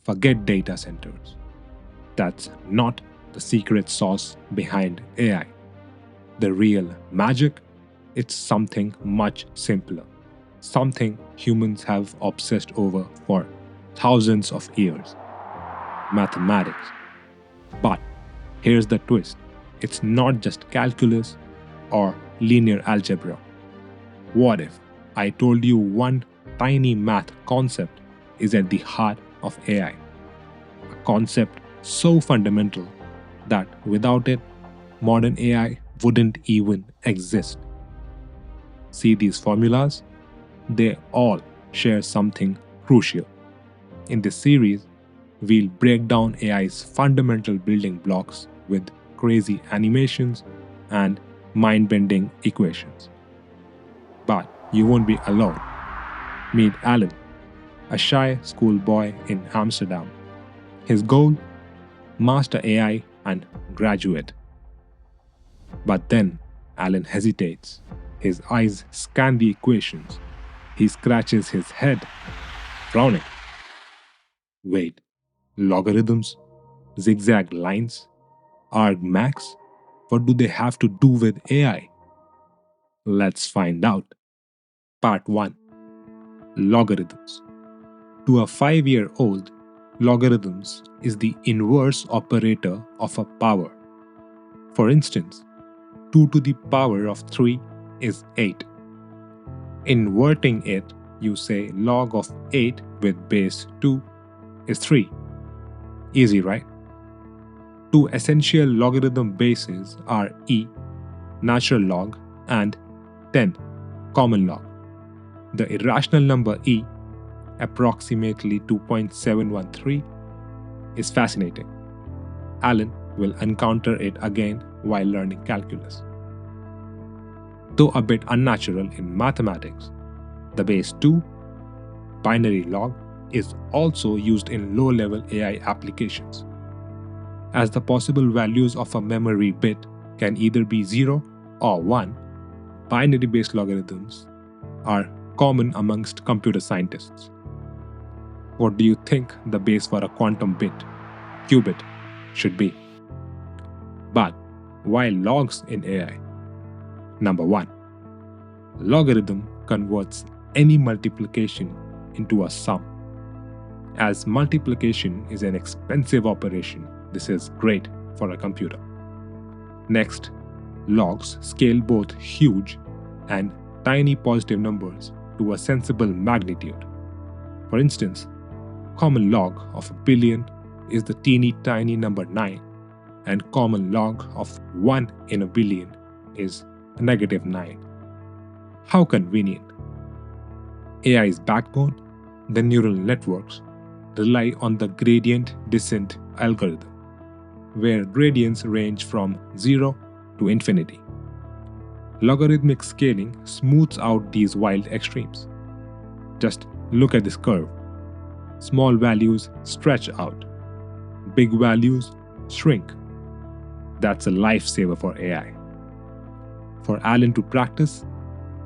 Forget data centers. That's not the secret sauce behind AI. The real magic, it's something much simpler, something humans have obsessed over for thousands of years: mathematics. But here's the twist: it's not just calculus or linear algebra. What if I told you one tiny math concept is at the heart of AI? A concept so fundamental that without it, modern AI wouldn't even exist. See these formulas? They all share something crucial. In this series, we'll break down AI's fundamental building blocks with crazy animations and mind bending equations. But you won't be alone. Meet Alan, a shy schoolboy in Amsterdam. His goal? Master AI and graduate. But then Alan hesitates. His eyes scan the equations. He scratches his head, frowning. Wait, logarithms? Zigzag lines? Argmax? What do they have to do with AI? Let's find out. Part 1. Logarithms. To a 5-year-old, logarithms is the inverse operator of a power. For instance, 2 to the power of 3 is 8. Inverting it, you say log of 8 with base 2 is 3. Easy, right? Two essential logarithm bases are e, natural log, and 10, common log. The irrational number e, approximately 2.713, is fascinating. Alan will encounter it again while learning calculus. Though a bit unnatural in mathematics, the base 2, binary log, is also used in low-level AI applications. As the possible values of a memory bit can either be 0 or 1, binary-based logarithms are common amongst computer scientists. What do you think the base for a quantum bit, qubit, should be? But why logs in AI? Number 1. Logarithm converts any multiplication into a sum. As multiplication is an expensive operation, this is great for a computer. Next, logs scale both huge and tiny positive numbers to a sensible magnitude. For instance, common log of a billion is the teeny tiny number 9, and common log of 1 in a billion is -9. How convenient. AI's backbone, the neural networks, rely on the gradient descent algorithm, where gradients range from 0 to infinity. Logarithmic scaling smooths out these wild extremes. Just look at this curve. Small values stretch out. Big values shrink. That's a lifesaver for AI. For Alan to practice,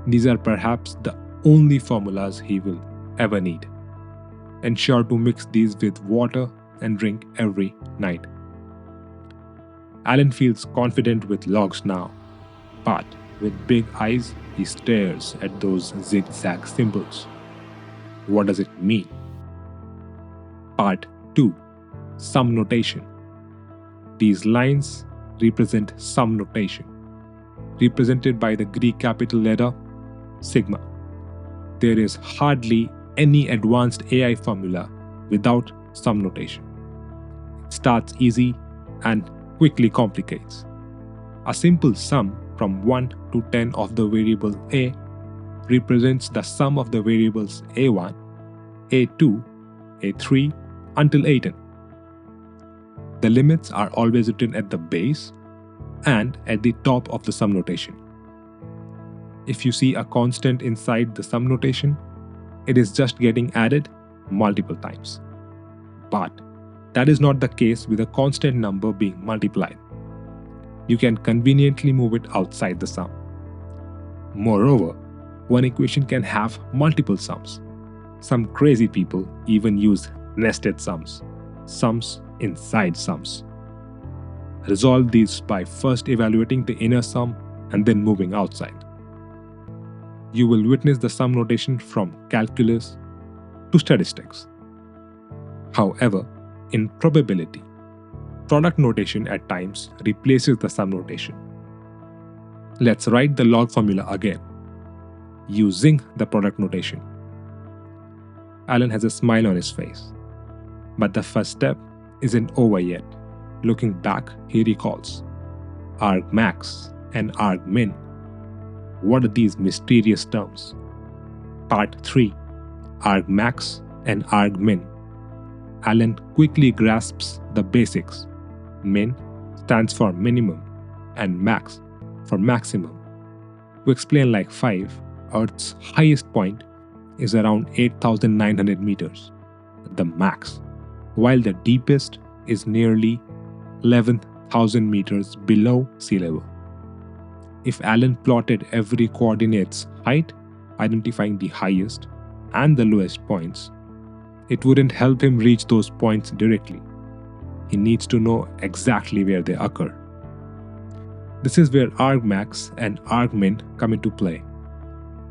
these are perhaps the only formulas he will ever need. Ensure to mix these with water and drink every night. Alan feels confident with logs now, but with big eyes, he stares at those zigzag symbols. What does it mean? Part 2. Sum notation. These lines represent sum notation, represented by the Greek capital letter sigma. There is hardly any advanced AI formula without sum notation. It starts easy and quickly complicates. A simple sum from 1 to 10 of the variable a represents the sum of the variables a1, a2, a3 until a10. The limits are always written at the base and at the top of the sum notation. If you see a constant inside the sum notation, it is just getting added multiple times. But that is not the case with a constant number being multiplied. You can conveniently move it outside the sum. Moreover, one equation can have multiple sums. Some crazy people even use nested sums. sums inside sums. Resolve these by first evaluating the inner sum and then moving outside. You will witness the sum notation from calculus to statistics. However, in probability, product notation at times replaces the sum notation. Let's write the log formula again, using the product notation. Alan has a smile on his face. But the first step isn't over yet. Looking back, he recalls argmax and argmin. What are these mysterious terms? Part 3, argmax and argmin. Alan quickly grasps the basics. Min stands for minimum and max for maximum. To explain like 5, Earth's highest point is around 8,900 meters, the max, while the deepest is nearly 11,000 meters below sea level. If Alan plotted every coordinate's height, identifying the highest and the lowest points, it wouldn't help him reach those points directly. He needs to know exactly where they occur. This is where argmax and argmin come into play.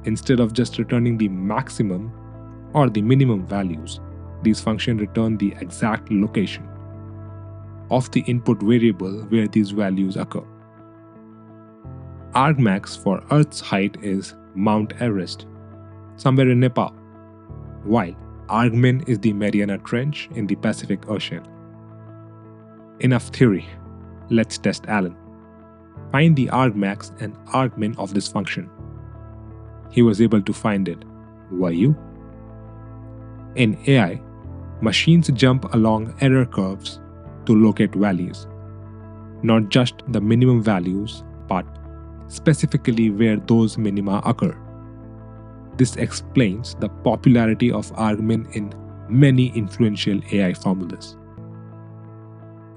Instead of just returning the maximum or the minimum values, these functions return the exact location of the input variable where these values occur. Argmax for Earth's height is Mount Everest, somewhere in Nepal, while argmin is the Mariana Trench in the Pacific Ocean. Enough theory. Let's test Alan. Find the argmax and argmin of this function. He was able to find it. Were you? In AI, machines jump along error curves to locate values, not just the minimum values, but specifically where those minima occur. This explains the popularity of argmin in many influential AI formulas.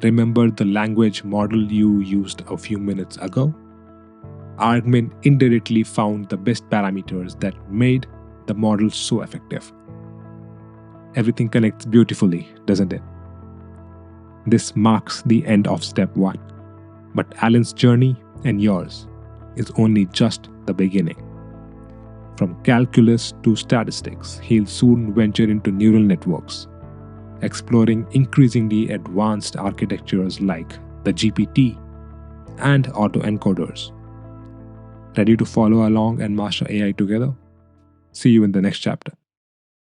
Remember the language model you used a few minutes ago? Argmin indirectly found the best parameters that made the model so effective. Everything connects beautifully, doesn't it? This marks the end of step 1, but Alan's journey and yours is only just the beginning. From calculus to statistics, he'll soon venture into neural networks, exploring increasingly advanced architectures like the GPT and autoencoders. Ready to follow along and master AI together? See you in the next chapter.